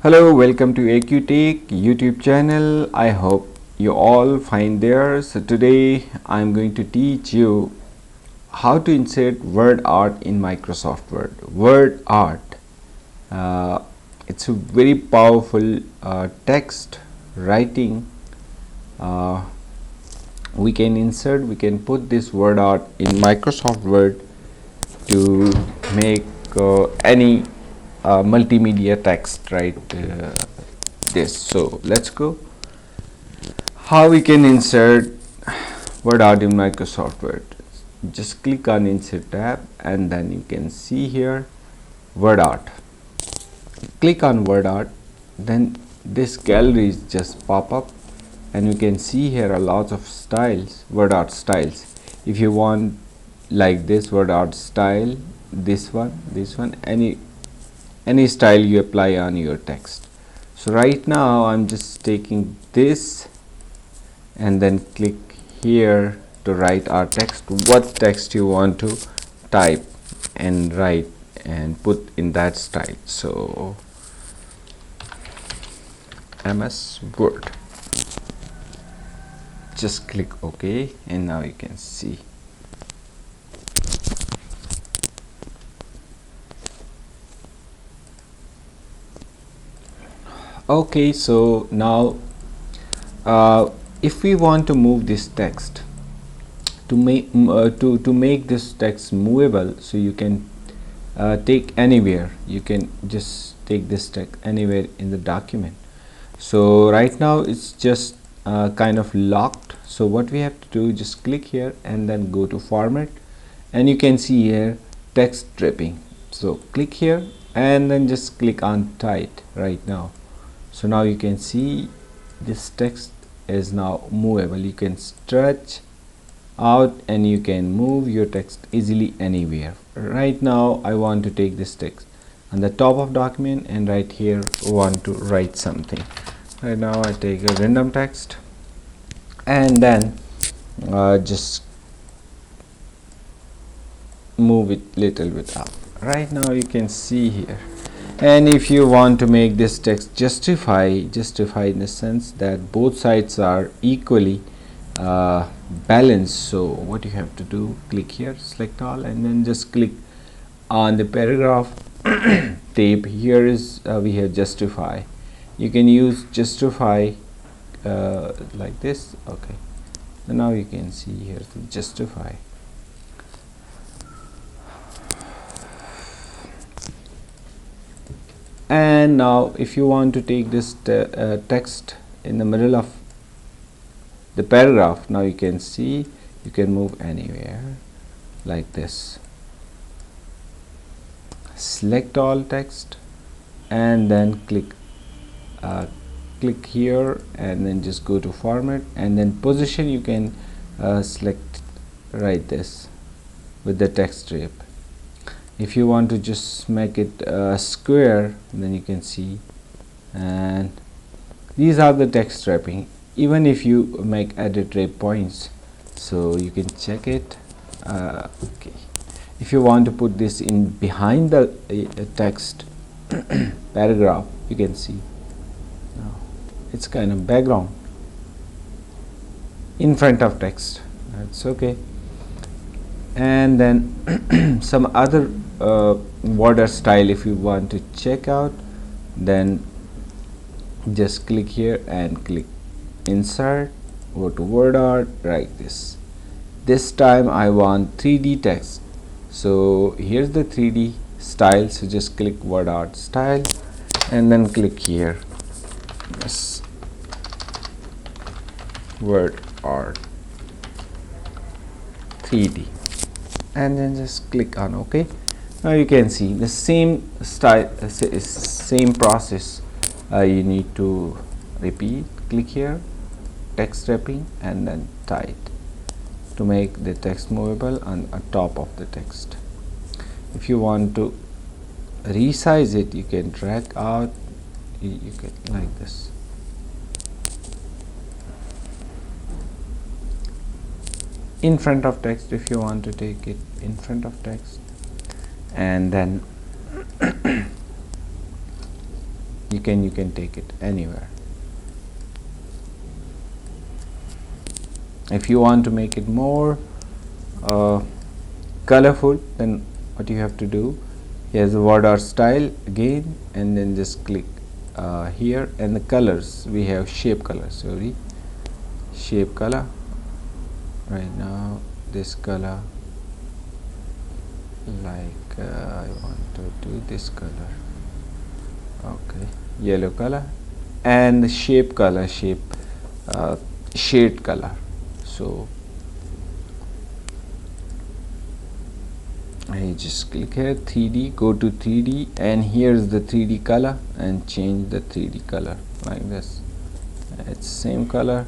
Hello, welcome to AQTech YouTube channel. I hope you all find there. So today I'm going to teach you how to insert WordArt in Microsoft Word. WordArt, it's a very powerful text writing. Uh, we can put this WordArt in Microsoft Word to make any multimedia text, right? This. So let's go. How we can insert WordArt in Microsoft Word? Just click on Insert tab, and then you can see here WordArt. Click on WordArt, then this gallery is just pop up, and you can see here a lot of styles, WordArt styles. If you want like this WordArt style, this one, any style you apply on your text. So right now I'm just taking this and then click here to write our text. What text you want to type and write and put in that style. So MS Word, just click OK, and now you can see. Okay, so now if we want to move this text to make this text movable, so you can take anywhere. You can just take this text anywhere in the document. So right now it's just kind of locked. So what we have to do, just click here and then go to format, and you can see here text dripping. So click here and then just click on tight right now. So now you can see this text is now movable. You can stretch out and you can move your text easily anywhere. Right now I want to take this text on the top of document, and right here want to write something. Right now I take a random text and then just move it little bit up. Right now you can see here. And if you want to make this text justify in the sense that both sides are equally balanced, so what you have to do, click here, select all, and then just click on the paragraph tab. Here is we have justify. You can use justify like this. Okay, and now you can see here the justify. And now if you want to take this text in the middle of the paragraph, now you can see you can move anywhere like this. Select all text and then click here and then just go to format, and then position you can select right this with the text strip. If you want to just make it square, then you can see, and these are the text wrapping. Even if you make edit rate points, so you can check it. Okay, if you want to put this in behind the text paragraph, you can see now it's kind of background in front of text. That's okay. And then some other border style if you want to check out, then just click here and click insert, go to WordArt, write this time I want 3D text. So here's the 3D style, so just click WordArt style and then click here, yes, WordArt 3D, and then just click on OK. Now you can see the same style, same process you need to repeat. Click here, text wrapping, and then tight to make the text movable on top of the text. If you want to resize it, you can drag out, you can like this. In front of text, if you want to take it in front of text, and then you can take it anywhere. If you want to make it more colorful, then what you have to do, here's the WordArt style again, and then just click here, and the colors, we have shape color, sorry, shape color. Right now this color, like I want to do this color, okay, yellow color, and the shape color, shade color. So I just click here 3D, go to 3D, and here's the 3D color, and change the 3D color like this. It's same color,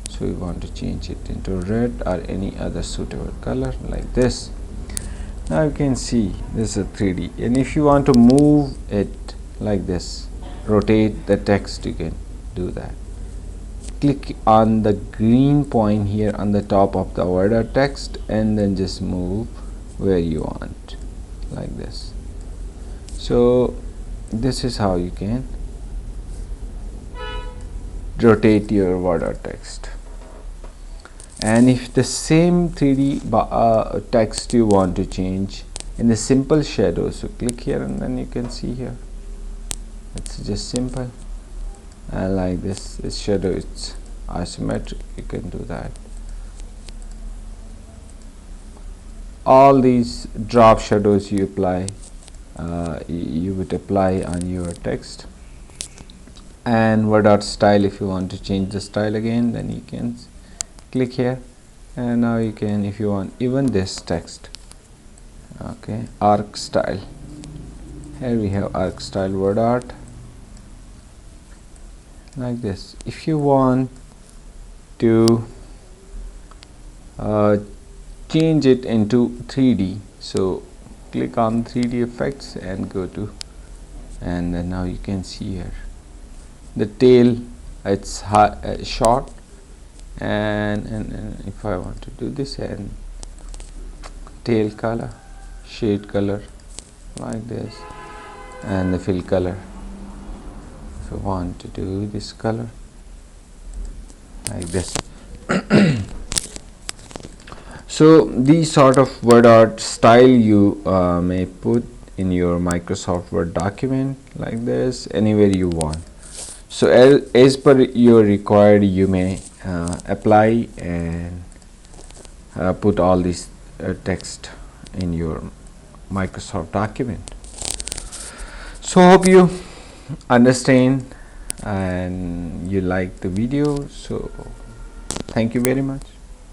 so we want to change it into red or any other suitable color like this. Now you can see this is a 3D, and if you want to move it like this, rotate the text, you can do that. Click on the green point here on the top of the WordArt text, and then just move where you want, like this. So this is how you can rotate your WordArt text. And if the same 3D text you want to change in the simple shadows, so click here, and then you can see here it's just simple, and like this shadow, it's isometric, you can do that. All these drop shadows you apply, you would apply on your text. And WordArt style, if you want to change the style again, then you can click here, and now you can, if you want, even this text, okay, arc style, here we have arc style WordArt like this. If you want to change it into 3D, so click on 3D effects and go to, and then now you can see here the tail, it's short, and if I want to do this, and tail color, shade color like this, and the fill color, if I want to do this color like this. So these sort of WordArt style you may put in your Microsoft Word document like this, anywhere you want. So as per your required, you may apply and put all this text in your Microsoft document. So hope you understand and you like the video. So thank you very much.